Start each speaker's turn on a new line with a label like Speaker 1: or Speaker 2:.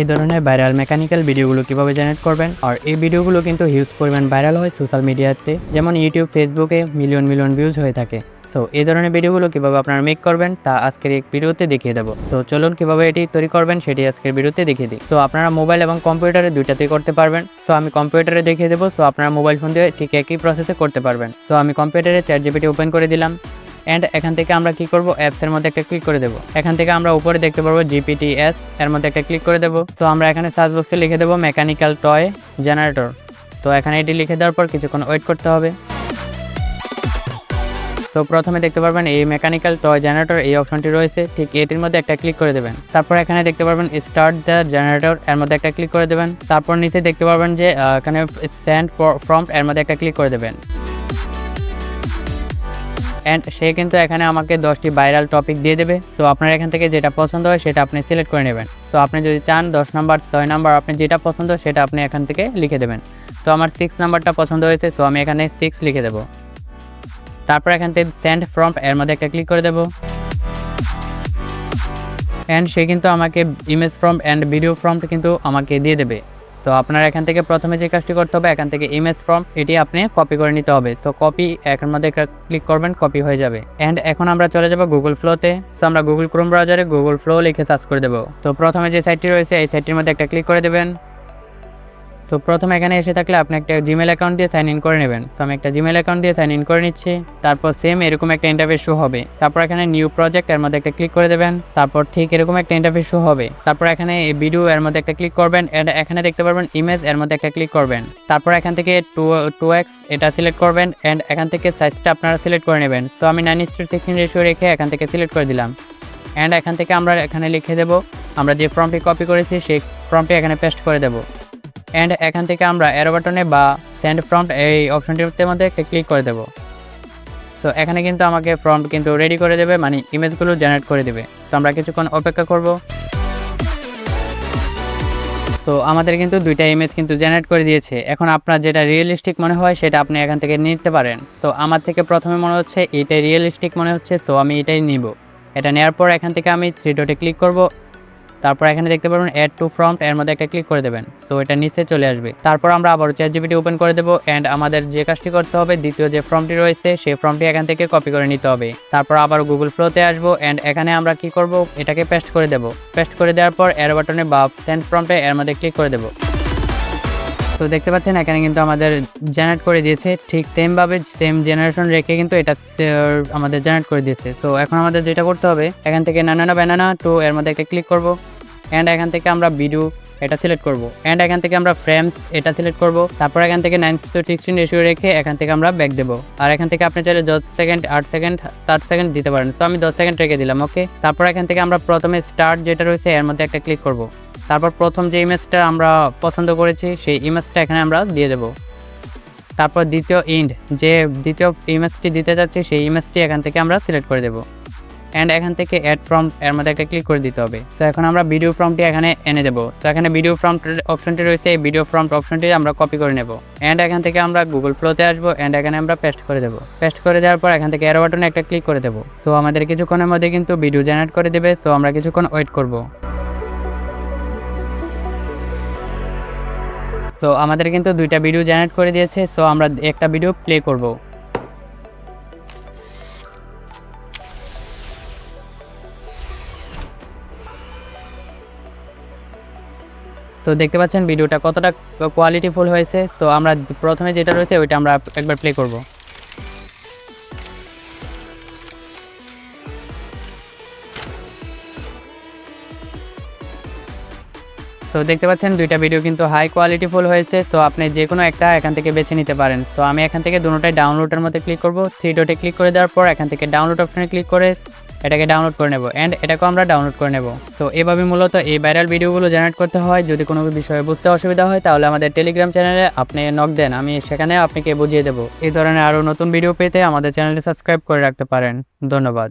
Speaker 1: এই ধরনের viral mechanical ভিডিওগুলো কিভাবে জেনারেট করবেন, আর এই ভিডিওগুলো কিন্তু হিউজ পরিমাণ ভাইরাল হয় সোশ্যাল মিডিয়াতে, যেমন ইউটিউব, ফেসবুকে মিলিয়ন মিলিয়ন ভিউজ হয়ে থাকে। সো এই ধরনের ভিডিওগুলো কিভাবে আপনারা মেক করবেন তা আজকের এই ভিডিওতে দেখিয়ে দেবো। সো চলুন কিভাবে এটি তৈরি করবেন সেটি আজকের ভিডিওতে দেখিয়ে দিই। তো আপনারা মোবাইল এবং কম্পিউটারে দুইটাতেই করতে পারবেন। সো আমি কম্পিউটারে দেখিয়ে দেবো। সো আপনারা মোবাইল ফোন দিয়ে ঠিক একই প্রসেসে করতে পারবেন। সো আমি কম্পিউটারে চ্যাটজিপিটি ওপেন করে দিলাম। এন্ড এখান থেকে আমরা কি করব, অ্যাপসের মধ্যে একটা ক্লিক করে দেবো। এখান থেকে আমরা উপরে দেখতে পারবো জিপিটিএস, এর মধ্যে একটা ক্লিক করে দেবো। তো আমরা এখানে সার্চ বক্সে লিখে দেবো মেকানিক্যাল টয় জেনারেটর। তো এখানে এটি লিখে দেওয়ার পর কিছুক্ষণ ওয়েট করতে হবে। তো প্রথমে দেখতে পারবেন এই মেকানিক্যাল টয় জেনারেটর এই অপশনটি রয়েছে, ঠিক এটির মধ্যে একটা ক্লিক করে দেবেন। তারপর এখানে দেখতে পারবেন স্টার্ট দ্য জেনারেটর, এর মধ্যে একটা ক্লিক করে দেবেন। তারপর নিচে দেখতে পারবেন যে এখানে স্ট্যান্ড প্রম্পট, এর মধ্যে একটা ক্লিক করে দেবেন। অ্যান্ড সে কিন্তু এখানে আমাকে 10টি ভাইরাল টপিক দিয়ে দেবে। সো আপনার এখান থেকে যেটা পছন্দ হয় সেটা আপনি সিলেক্ট করে নেবেন। সো আপনি যদি চান 10 নাম্বার, 6 নাম্বার, আপনি যেটা পছন্দ সেটা আপনি এখান থেকে লিখে দেবেন। সো আমার 6 নাম্বারটা পছন্দ হয়েছে, সো আমি এখানে 6 লিখে দেবো। তারপর এখান থেকে সেন্ড প্রম্পট, এর মধ্যে একটা ক্লিক করে দেবো। অ্যান্ড সে কিন্তু আমাকে image prompt and video prompt কিন্তু আমাকে দিয়ে দেবে। তো আপনার এখান থেকে প্রথমে যে কাজটি করতে হবে, এখান থেকে ইমেজ প্রম্পট এটি আপনি কপি করে নিতে হবে। সো কপি, এখান মধ্যে ক্লিক করবেন, কপি হয়ে যাবে। অ্যান্ড এখন আমরা চলে যাব গুগল ফ্লোতে। সো আমরা গুগল ক্রোম ব্রাউজারে গুগল ফ্লো লিখে সার্চ করে দেবো। তো প্রথমে যে সাইটটি রয়েছে এই সাইটটির মধ্যে একটা ক্লিক করে দেবেন। তো প্রথমে এখানে এসে থাকলে আপনি একটা জিমেল অ্যাকাউন্ট দিয়ে সাইন ইন করে নেবেন। সো আমি একটা জিমেল অ্যাকাউন্ট দিয়ে সাইন ইন করে নিচ্ছি। তারপর সেম এরকম একটা ইন্টারফেস শো হবে। তারপর এখানে নিউ প্রজেক্ট, এর মধ্যে একটা ক্লিক করে দেবেন। তারপর ঠিক এরকম একটা ইন্টারফেস শো হবে। তারপর এখানে ভিডিও, এর মধ্যে একটা ক্লিক করবেন। এখানে দেখতে পারবেন ইমেজ, এর মধ্যে একটা ক্লিক করবেন। তারপর এখান থেকে 2x এটা সিলেক্ট করবেন। অ্যান্ড এখান থেকে সাইজটা আপনারা সিলেক্ট করে নেবেন। সো আমি 9:16 রেশিও রেখে এখান থেকে সিলেক্ট করে দিলাম। অ্যান্ড এখান থেকে আমরা এখানে লিখে দেবো, আমরা যে ফর্মটি কপি করেছি সেই ফর্মটি এখানে পেস্ট করে দেবো। অ্যান্ড এখান থেকে আমরা অ্যারো বাটনে বা সেন্ড প্রম্পট এই অপশনটির মধ্যে একটা ক্লিক করে দেবো। তো এখানে কিন্তু আমাকে প্রম্পট কিন্তু রেডি করে দেবে, মানে ইমেজগুলো জেনারেট করে দেবে। তো আমরা কিছুক্ষণ অপেক্ষা করব। তো আমাদের কিন্তু দুইটা ইমেজ কিন্তু জেনারেট করে দিয়েছে। এখন আপনার যেটা রিয়েলিস্টিক মনে হয় সেটা আপনি এখান থেকে নিতে পারেন। তো আমার থেকে প্রথমে মনে হচ্ছে এইটাই রিয়েলিস্টিক মনে হচ্ছে, সো আমি এটাই নিব। এটা নেওয়ার পর এখান থেকে আমি 3 ডটে ক্লিক করব। তারপর এখানে দেখতে পারবেন অ্যাড টু প্রম্পট, এর মধ্যে একটা ক্লিক করে দেবেন। সো এটা নিচে চলে আসবে। তারপর আমরা আবার চ্যাটজিপিটি ওপেন করে দেবো। অ্যান্ড আমাদের যে কাজটি করতে হবে, দ্বিতীয় যে ফর্মটি রয়েছে সেই ফর্মটি এখান থেকে কপি করে নিতে হবে। তারপর আবার গুগল ফ্লোতে আসবো। অ্যান্ড এখানে আমরা কি করব, এটাকে পেস্ট করে দেবো। পেস্ট করে দেওয়ার পর অ্যারো বাটনে বা সেন্ড প্রম্পটে এর মধ্যে ক্লিক করে দেবো। তো দেখতে পাচ্ছেন এখানে কিন্তু আমাদের জেনারেট করে দিয়েছে, ঠিক সেমভাবে সেম জেনারেশন রেখে কিন্তু এটা আমাদের জেনারেট করে দিয়েছে। তো এখন আমাদের যেটা করতে হবে, এখান থেকে নানানা ব্যানানা টু এর মধ্যে একটা ক্লিক করব। অ্যান্ড এখান থেকে আমরা ভিডিও এটা সিলেক্ট করব। অ্যান্ড এখান থেকে আমরা ফ্রেমস এটা সিলেক্ট করব। তারপর এখান থেকে 9:16 রেশিও রেখে এখান থেকে আমরা ব্যাক দেবো। আর এখান থেকে আপনি চাইলে 10 সেকেন্ড, 8 সেকেন্ড, 7 সেকেন্ড দিতে পারেন। তো আমি 10 সেকেন্ড রেখে দিলাম, ওকে। তারপর এখান থেকে আমরা প্রথমে স্টার্ট যেটা রয়েছে এর মধ্যে একটা ক্লিক করব। তারপর প্রথম যে ইমেজটা আমরা পছন্দ করেছি সেই ইমেজটা এখানে আমরা দিয়ে দেবো। তারপর দ্বিতীয় ইন্ড, যে দ্বিতীয় ইমেজটি দিতে যাচ্ছি সেই ইমেজটি এখান থেকে আমরা সিলেক্ট করে দেবো। অ্যান্ড এখান থেকে অ্যাড ফ্রম এর মধ্যে একটা ক্লিক করে দিতে হবে। তো এখন আমরা ভিডিও ফর্মটি এখানে এনে দেবো। তো এখানে ভিডিও ফর্ম অপশনটি রয়েছে, এই ভিডিও ফর্ম অপশনটি আমরা কপি করে নেব। অ্যান্ড এখান থেকে আমরা গুগল ফ্লোতে আসবো। অ্যান্ড এখানে আমরা পেস্ট করে দেবো। পেস্ট করে দেওয়ার পর এখান থেকে অ্যারো বাটনে একটা ক্লিক করে দেবো। সো আমাদের কিছুক্ষণের মধ্যে কিন্তু ভিডিও জেনারেট করে দেবে। সো আমরা কিছুক্ষণ ওয়েট করব। সো আমাদের কিন্তু দুইটা ভিডিও জেনারেট করে দিয়েছে। সো আমরা একটা ভিডিও প্লে করব। সো দেখতে পাচ্ছেন ভিডিওটা কতটা কোয়ালিটিফুল হয়েছে। সো আমরা প্রথমে যেটা রয়েছে ওইটা আমরা একবার প্লে করব। সো দেখতে পাচ্ছেন দুইটা ভিডিও কিন্তু হাই কোয়ালিটিফুল হয়েছে। সো আপনি যে কোনো একটা এখান থেকে বেছে নিতে পারেন। সো আমি এখান থেকে দুটোটাই ডাউনলোডের মধ্যে ক্লিক করব। 3 ডটে ক্লিক করে দেওয়ার পর এখান থেকে ডাউনলোড অপশনে ক্লিক করে এটাকে ডাউনলোড করে নেব। অ্যান্ড এটাকেও আমরা ডাউনলোড করে নেব। সো এভাবে মূলত এই ভাইরাল ভিডিওগুলো জেনারেট করতে হয়। যদি কোনো বিষয়ে বুঝতে অসুবিধা হয় তাহলে আমাদের টেলিগ্রাম চ্যানেলে আপনি নক দেন, আমি সেখানে আপনাকে বুঝিয়ে দেবো। এই ধরনের আরও নতুন ভিডিও পেতে আমাদের চ্যানেলটি সাবস্ক্রাইব করে রাখতে পারেন। ধন্যবাদ।